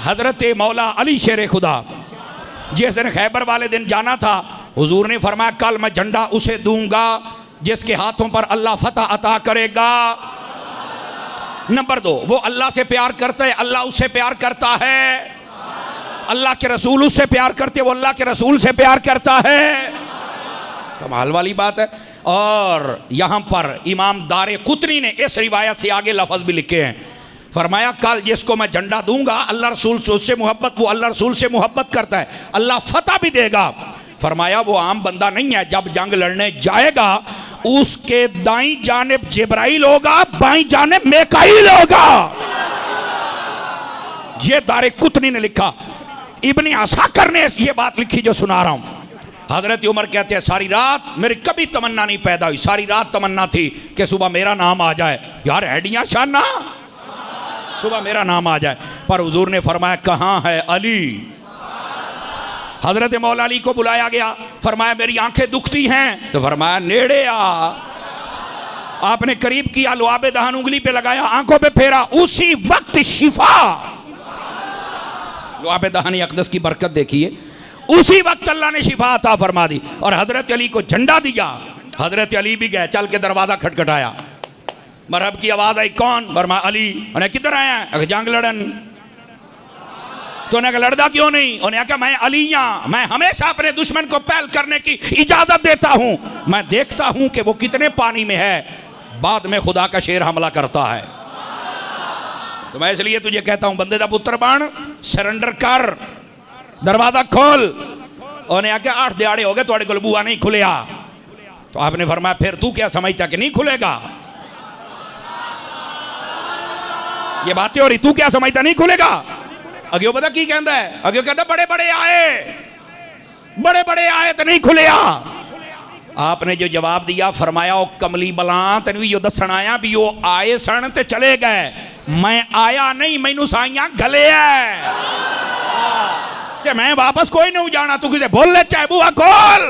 हजरत मौला अली शेर खुदा जिस दिन खैबर वाले दिन जाना था, हुजूर ने फरमाया कल मैं झंडा उसे दूंगा जिसके हाथों पर अल्लाह फतह अता करेगा। नंबर 2, वो अल्लाह से प्यार करता है, अल्लाह उससे प्यार करता है। अल्लाह के रसूल उससे प्यार करते, वो अल्लाह के रसूल से प्यार करता है। कमाल वाली बात है। और यहाँ पर इमाम दारे कुतनी ने इस रिवायत से आगे लफ्ज़ भी लिखे हैं, फरमाया कल जिसको मैं झंडा दूंगा अल्लाह रसूल से उससे मोहब्बत, वो अल्लाह रसूल से मोहब्बत करता है, अल्लाह फतह भी देगा। फरमाया वो आम बंदा नहीं है, जब जंग लड़ने जाएगा उसके दाईं जानिब जिब्राइल होगा, बाईं जानिब मेकाइल होगा। ये दारे कुतनी ने लिखा। इब्ने असाकर ने ये बात लिखी जो सुना रहा हूं। हजरत उमर कहते हैं सारी रात मेरी कभी तमन्ना नहीं पैदा हुई, सारी रात तमन्ना थी कि सुबह मेरा नाम आ जाए। यार हैडियां शाना, सुबह मेरा नाम आ जाए। पर हुजूर ने फरमाया कहाँ है अली। हजरत मौला अली को बुलाया गया, फरमाया मेरी आंखें दुखती हैं, तो फरमाया नेड़े आ। आपने करीब किया, लुआबे दहन उंगली पे लगाया, आंखों पे फेरा, उसी वक्त शिफा। लुआबे दहन अक़दस की बरकत देखिए, उसी वक्त अल्लाह ने शिफा अता फरमा दी। और हजरत अली को झंडा दिया। हजरत अली भी गए, चल के दरवाजा खटखटाया, मरहब की आवाज आई, कौन? फरमाया अली। उन्हें किधर आया? जंग लड़न। तो उन्हें लड़दा क्यों नहीं? उन्हें कहा मैं अलिया, मैं हमेशा अपने दुश्मन को पहल करने की इजाजत देता हूं, मैं देखता हूं कि वो कितने पानी में है, बाद में खुदा का शेर हमला करता है। तो मैं इसलिए तुझे कहता हूं बंदे दा पुत्र बन, सरेंडर कर, दरवाजा खोल। उन्हें आके 8 दिहाड़े हो गए थोड़े को बुआ नहीं खुलिया। तो आपने फरमाया फिर तू क्या समझता कि नहीं खुलेगा? ये बातें हो रही, तू क्या समझता नहीं खुलेगा? अगे पता की कहता है, अगे कहता बड़े बड़े आए तो नहीं खुलिया। आपने जो जवाब दिया, फरमाया ओ कमली बला तेन भी दसन आया भी वो आए सन ते चले गए, मैं आया नहीं, मैनू साइयां गले है कि मैं वापस कोई नहीं जाना, तू किसे बोल ले चाहे बुआ खोल।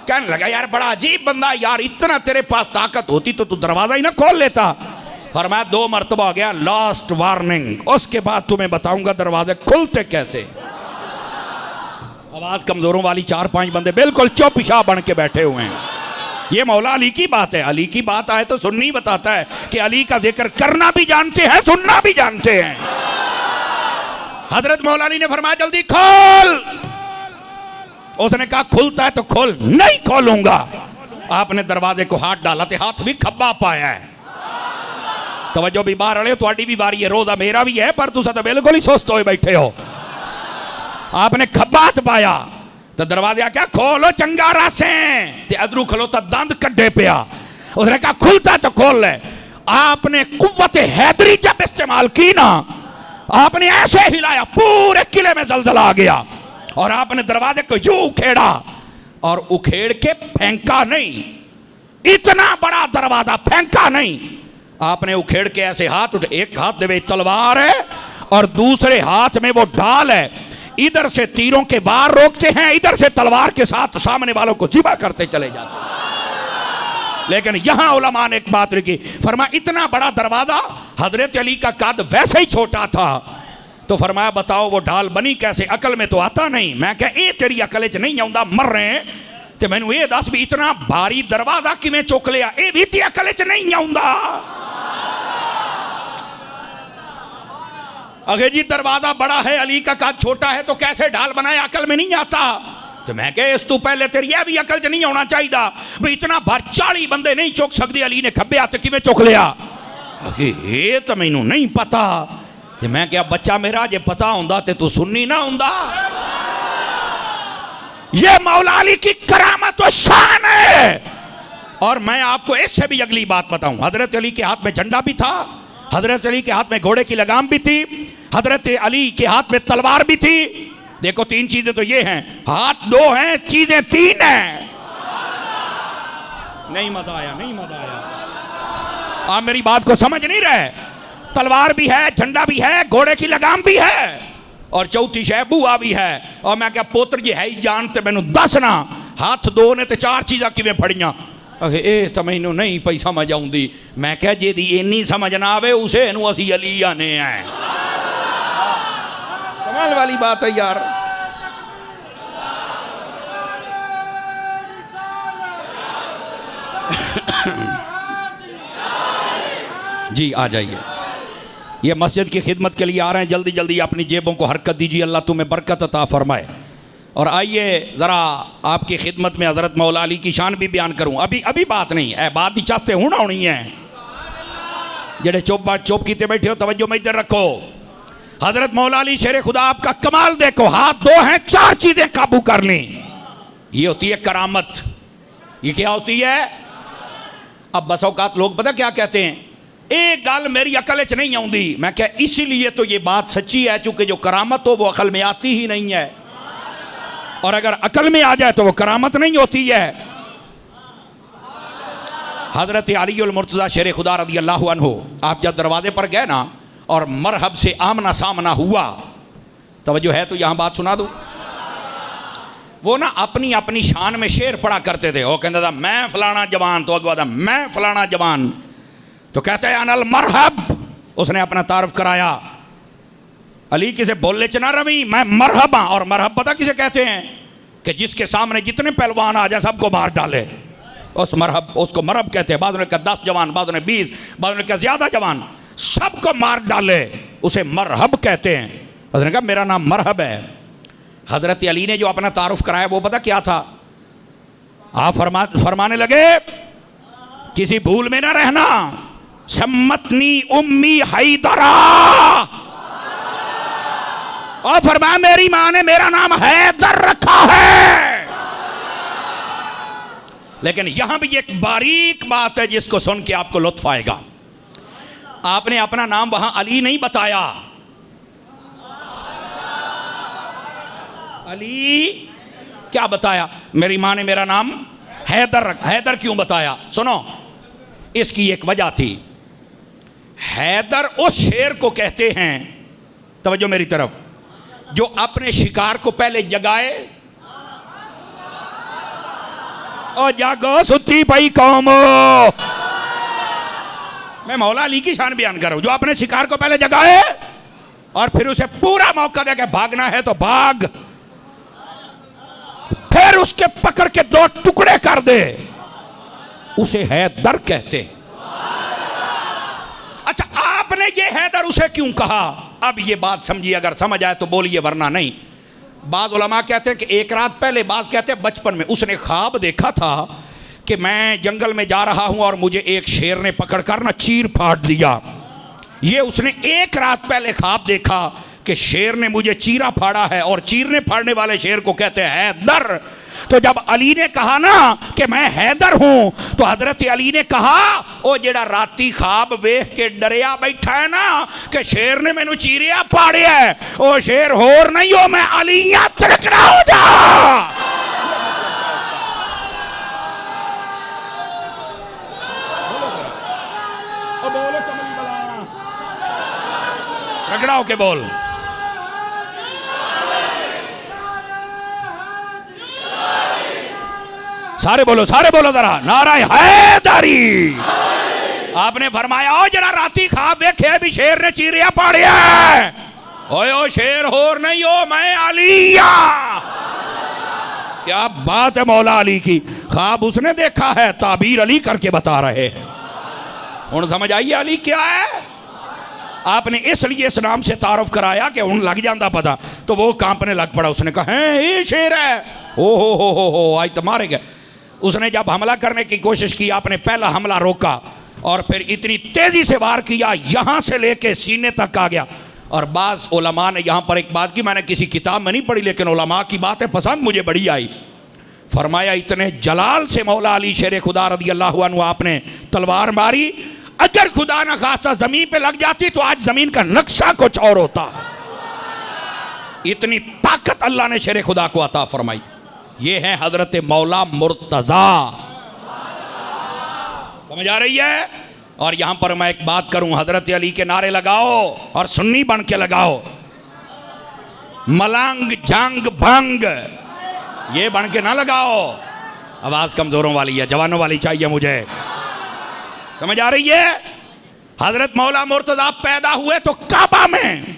कहने लगा यार बड़ा अजीब बंदा, यार इतना तेरे पास ताकत होती तो तू दरवाजा ही ना खोल लेता। फरमाया 2 मरतबा हो गया, लास्ट वार्निंग, उसके बाद तुम्हें बताऊंगा दरवाजे खुलते कैसे। आवाज कमजोरों वाली 4-5 बंदे बिल्कुल चौपिशा बन के बैठे हुए हैं। ये मौला अली की बात है। अली की बात आए तो सुन्नी बताता है कि अली का जिक्र करना भी जानते हैं, सुनना भी जानते हैं। हजरत मौला अली ने फरमाया जल्दी खोल। उसने कहा खुलता है तो खोल। नहीं खोलूंगा। आपने दरवाजे को हाथ डाला तो हाथ भी खब्बा पाया है। तवज्जो भी बाहर रहे, थोड़ी भी बारी है, रोजा मेरा भी है, पर तुसा तो बिल्कुल ही सुस्त होए बैठे हो। आपने खब्बात पाया तो दरवाजा क्या खोलो चंगा रासे ते अदरू खलोता दंद कड्डे पिया। उसने कहा खुलता तो खोल ले। आपने कुव्वत हैदरी जब इस्तेमाल की ना, आपने ऐसे हिलाया पूरे किले में जलजला आ गया। और आपने दरवाजे को यूं उखेड़ा और उखेड़ के फेंका नहीं, इतना बड़ा दरवाजा फेंका नहीं, आपने उखेड़ के ऐसे हाथ उठे, एक हाथ में तलवार है और दूसरे हाथ में वो ढाल है। इधर से तीरों के वार रोकते हैं, इधर से तलवार के साथ सामने वालों को जिबा करते चले जाते हैं। लेकिन यहां उलमा ने एक बात लिखी, फरमाया इतना बड़ा दरवाजा, हजरत अली का कद वैसे ही छोटा था। तो फरमाया बताओ वो ढाल बनी कैसे? अकल में तो आता नहीं। मैं क्या ये तेरी अकल च नहीं आउंदा, मर रहे हैं ते मैनू ये दस भी इतना भारी दरवाजा किवें चुक लिया, ये भी ते अकल च नहीं आउंदा। अगे जी दरवाजा बड़ा है, अली का कद छोटा है, तो कैसे ढाल बनाया, अकल में नहीं आता। तो मैं क्या इस तू पहले तेरी यह भी अकल च नहीं होना चाहिए भाई, इतना भर 40 बंदे नहीं चुक सकते, अली ने खब्बे हाथ किवें चुक लिया। अगे ये तो मैनू नहीं पता। ते मैं क्या बच्चा मेरा जे पता होंदा ते तू सुन्नी ना होंदा। ये मौला अली की करामत और शान है। और मैं आपको इससे भी अगली बात बताऊं, हजरत अली के हाथ में झंडा भी था, हजरत अली के हाथ में घोड़े की लगाम भी थी, हजरत अली के हाथ में तलवार भी थी। देखो 3 चीजें तो ये हैं, हाथ 2 हैं, चीजें 3 हैं। नहीं मजा आया, नहीं मजा आया। आप मेरी बात को समझ नहीं रहे। तलवार भी है, झंडा भी है, घोड़े की लगाम भी है, और चौथी शह बुआ भी है। और मैं क्या पुत्र जी है ही जानते मैनू दसना, हाथ 2 ने ते 4 चीज़ां किवें फड़ियां। ए तो मैनू नहीं पई समझ आउंदी। मैं क्या जे दी इन्नी समझ ना आवे उसे नू असी अली आने हैं। कमाल वाली बात है यार। जी आ जाइए, ये मस्जिद की खिदमत के लिए आ रहे हैं, जल्दी जल्दी अपनी जेबों को हरकत दीजिए, अल्लाह तुम्हें बरकत अता फरमाए। और आइए ज़रा आपकी खिदमत में हज़रत मौला अली की शान भी बयान करूं। अभी अभी बात नहीं है, बात ही चाहते हूँ ना होनी है। जेड़े चुप कीते बैठे हो, तवज्जो में इधर रखो। हज़रत मौला अली शेर खुदा, आपका कमाल देखो, हाथ दो हैं, चार चीज़ें काबू कर ली। ये होती है करामत। ये क्या होती है? अब बस औकात लोग पता क्या कहते हैं, एक गल मेरी अकल च नहीं आती। मैं क्या, इसीलिए तो ये बात सच्ची है, चूंकि जो करामत हो वो अकल में आती ही नहीं है, और अगर अकल में आ जाए तो वो करामत नहीं होती है। हजरत अली उल मुर्तज़ा शेर खुदा रज़ी अल्लाहु अन्हु, आप जब दरवाजे पर गए ना और मरहब से आमना सामना हुआ, तवज्जो है तो यहाँ बात सुना दूँ। वो ना अपनी अपनी शान में शेर पढ़ा करते थे। वो कहता था मैं फलाना जवान, तो अगवा था मैं फलाना जवान, तो कहते हैं अनल मरहब, उसने अपना तारफ कराया। अली किसे बोले च ना रवी, मैं मरहबा। और मरहब पता किसे कहते हैं? कि जिसके सामने जितने पहलवान आ जाए सबको मार डाले, उस मरहब, उसको मरहब कहते हैं। बाद ने कहा 10 जवान, बाद ने 20, बाद ने कहा ज्यादा जवान, सबको मार डाले, उसे मरहब कहते हैं। उसने कहा मेरा नाम मरहब है। हजरत अली ने जो अपना तारुफ कराया वो पता क्या था? आप फरमाने लगे किसी भूल में ना रहना, सम्मतनी उम्मी हैदरा। और फरमाया मेरी मां ने मेरा नाम हैदर रखा है। लेकिन यहां भी एक बारीक बात है जिसको सुन के आपको लुत्फ आएगा। आपने अपना नाम वहां अली नहीं बताया। अली क्या बताया? मेरी मां ने मेरा नाम हैदर रखा। हैदर क्यों बताया? सुनो, इसकी एक वजह थी। हैदर उस शेर को कहते हैं, तवज्जो मेरी तरफ, जो अपने शिकार को पहले जगाए। और जागो सुती पई कौमो, मैं मौला अली की शान बयान कर रहा हूं, जो अपने शिकार को पहले जगाए और फिर उसे पूरा मौका दे के भागना है तो भाग, फिर उसके पकड़ के 2 टुकड़े कर दे, उसे हैदर कहते हैं। अच्छा, आपने ये हैदर उसे क्यों कहा? अब ये बात समझिए, अगर समझ आए तो बोलिए, वरना नहीं। बाज़ उलमा कहते हैं कि एक रात पहले, बाज़ कहते हैं बचपन में उसने ख्वाब देखा था कि मैं जंगल में जा रहा हूं और मुझे एक शेर ने पकड़कर ना चीर फाड़ दिया। ये उसने एक रात पहले ख्वाब देखा कि शेर ने मुझे चीरा फाड़ा है, और चीरने फाड़ने वाले शेर को कहते हैं हैदर। तो जब अली ने कहा ना कि मैं हैदर हूं, तो हजरत अली ने कहा ओ जेड़ा राती ख्वाब वेख के डरिया बैठा है ना कि शेर ने मैनू चीरिया फाड़िया है, ओ शेर होर नहीं हो, मैं अली या तड़कड़ा हो जा। रगड़ा होके बोल। सारे बोलो जरा, नाराय हैदरी। आपने फरमाया ओ जरा राती ख्वाब देखे भी शेर ने चीरिया पाड़िया, ओए ओ शेर होर नहीं हो, मैं अलिया। क्या बात है मौला अली की, ख्वाब उसने देखा है, ताबीर अली करके बता रहे हैं। हुण समझ आइए अली क्या है। आपने इसलिए इस नाम से तारुफ कराया कि उन लग जाता पता, तो वो कांपने लग पड़ा। उसने कहा है ये शेर है, ओ हो आज तो मारे गए। उसने जब हमला करने की कोशिश की, आपने पहला हमला रोका और फिर इतनी तेजी से वार किया, यहां से लेके सीने तक आ गया। और बाज़ उलमा ने यहां पर एक बात की, मैंने किसी किताब में नहीं पढ़ी, लेकिन उलमा की बातें पसंद मुझे बड़ी आई। फरमाया इतने जलाल से मौला अली शेर खुदा रज़ी अल्लाहु अन्हु आपने तलवार मारी, अगर खुदा न खास्ता जमीन पे लग जाती तो आज जमीन का नक्शा कुछ और होता। इतनी ताकत अल्लाह ने शेर खुदा को अता फरमाई। ये है हजरत मौला मुर्तजा। समझ आ रही है? और यहां पर मैं एक बात करूं, हजरत अली के नारे लगाओ और सुन्नी बन के लगाओ। मलंग जंग भंग ये बन के ना लगाओ, आवाज कमजोरों वाली है, जवानों वाली चाहिए मुझे। समझ आ रही है? हजरत मौला मुर्तजा पैदा हुए तो काबा में,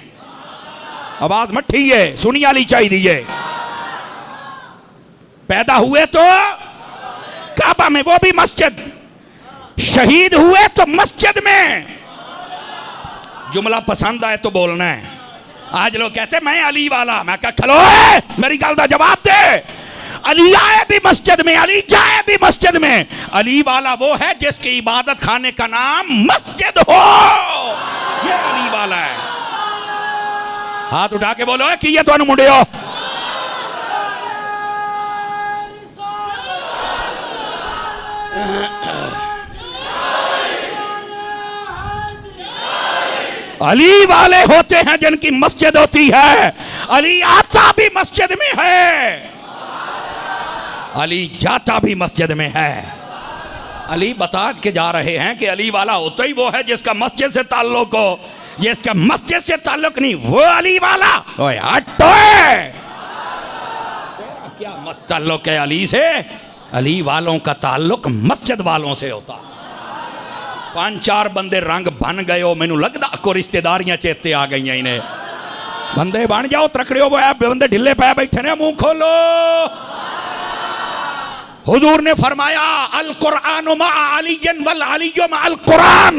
आवाज मत ठीए, सुनी आली चाहिए। पैदा हुए तो काबा में, वो भी मस्जिद। शहीद हुए तो मस्जिद में। जुमला पसंद आए तो बोलना है। आज लोग कहते मैं अली वाला, मैं कहा खलो मेरी गल का जवाब दे। अली आए भी मस्जिद में, अली जाए भी मस्जिद में। अली वाला वो है जिसकी इबादत खाने का नाम मस्जिद हो, ये अली वाला है। हाथ उठा के बोलो कि ये तो मुंडे हो। अली वाले होते हैं जिनकी मस्जिद होती है। अली आता भी मस्जिद में है, अली जाता भी मस्जिद में है। अली बता के जा रहे हैं कि अली वाला होता ही वो है जिसका मस्जिद से ताल्लुक हो। जिसका मस्जिद से ताल्लुक नहीं वो अली वाला। ओए हटो, क्या ताल्लुक है अली से? अली वालों का ताल्लुक मस्जिद वालों से होता। 5-4 बंदे रंग बन गए हो, मैनू लगता को रिश्तेदारियां चेते आ गई इन्हें। बंदे बन जाओ, तकड़े हो बंदे ढिले पै बैठे ने, मुंह खोलो। हुजूर ने फरमाया अल कुरान मा अलीयन वल अलीयु मा अल कुरान।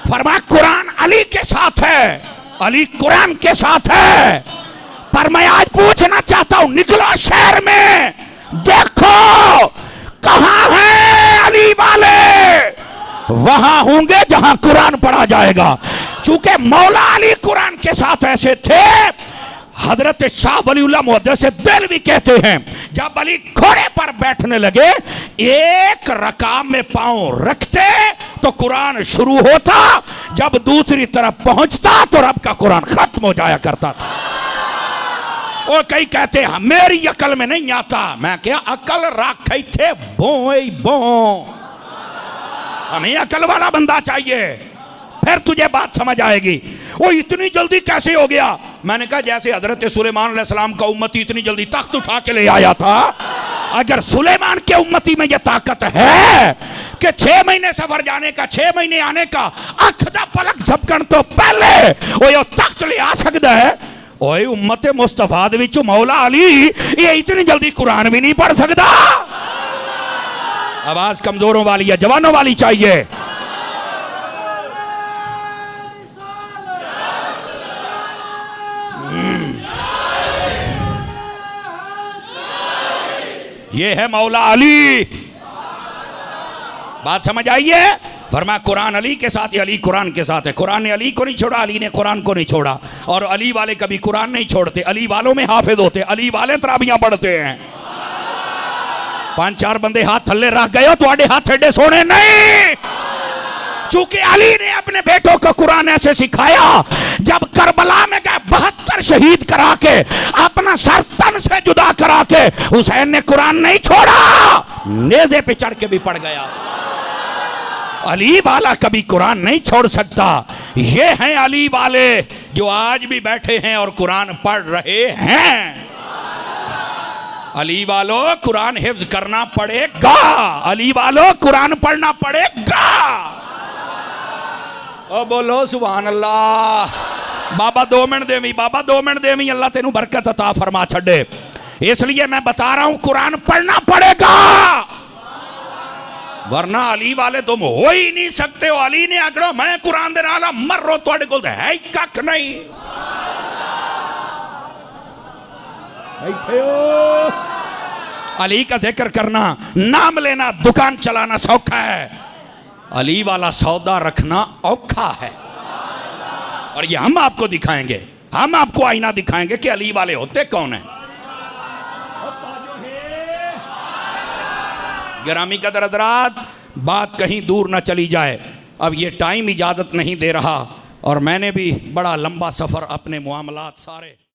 फरमाया कुरान अली के साथ है, अली कुरान के साथ है। पर मैं आज पूछना चाहता हूं, निकलो शहर में देखो कहां है अली वाले। वहां होंगे जहां कुरान पढ़ा जाएगा। चूंकि मौला अली कुरान के साथ ऐसे थे, हजरत शाह वलीउल्लाह मुहद्दिस देलवी कहते हैं जब अली घोड़े पर बैठने लगे, एक रकाम में पांव रखते तो कुरान शुरू होता, जब दूसरी तरफ पहुंचता तो रब का कुरान खत्म हो जाया करता था। और कई कहते हैं मेरी अकल में नहीं आता। मैं क्या अकल रखे थे बोई बो, हमें अकल वाला बंदा चाहिए, फिर तुझे बात समझ आएगी। वो इतनी जल्दी कैसे हो गया? मैंने कहा जैसे हजरत सुलेमान अलैहिस्सलाम का उम्मती इतनी जल्दी तख्त उठा के ले आया था, अगर सुलेमान के उम्मती में यह ताकत है कि 6 महीने सफर जाने का, 6 महीने आने का, अख दा पलक झपकन तो पहले वो तख्त ले आ सकता है, ओए उम्मत मुस्तफा दे विच मौला अली ये इतनी जल्दी कुरान भी नहीं पढ़ सकता। आवाज कमजोरों वाली है, जवानों वाली चाहिए। ये है मौला अली। बात समझ आई है? फरमाया कुरान अली के साथ है, अली कुरान के साथ है। कुरान ने अली को नहीं छोड़ा, अली ने कुरान को नहीं छोड़ा। और अली वाले कभी कुरान नहीं छोड़ते, अली वालों में हाफिज होते, अली वाले तराबियां पढ़ते हैं। 5-4 बंदे हाथ थल्ले रख गए हो, तुम्हारे हाथ एडे सोने नहीं। चूंकि अली ने अपने बेटों को कुरान ऐसे सिखाया, जब करबला में गए 72 शहीद करा के, अपना सर तन से जुदा करा के, हुसैन ने कुरान नहीं छोड़ा, नेज़े पे चढ़ के भी पढ़ गया। अली वाला कभी कुरान नहीं छोड़ सकता। ये हैं अली वाले जो आज भी बैठे हैं और कुरान पढ़ रहे हैं। अली वालों कुरान हिफ्ज करना पड़ेगा, अली वालों कुरान पढ़ना पड़ेगा। ओ बोलो सुभान अल्लाह। बाबा 2 मिनट देवी, बाबा 2 मिनट देवी, अल्लाह तेनू बरकत अता फरमा छड़े। इसलिए मैं बता रहा हूं कुरान पढ़ना पड़ेगा, वरना अली वाले तुम हो ही नहीं सकते हो। अली ने आखिर मैं कुरान दे नाल मरो, तुहाडे कोल है ही कख नहीं। अली का जिक्र करना, नाम लेना, दुकान चलाना सौखा है, अली वाला सौदा रखना औखा है। और ये हम आपको दिखाएंगे, हम आपको आईना दिखाएंगे कि अली वाले होते कौन है। गिरामी कदर हज़रात, बात कहीं दूर ना चली जाए, अब ये टाइम इजाज़त नहीं दे रहा, और मैंने भी बड़ा लंबा सफ़र अपने मामलात सारे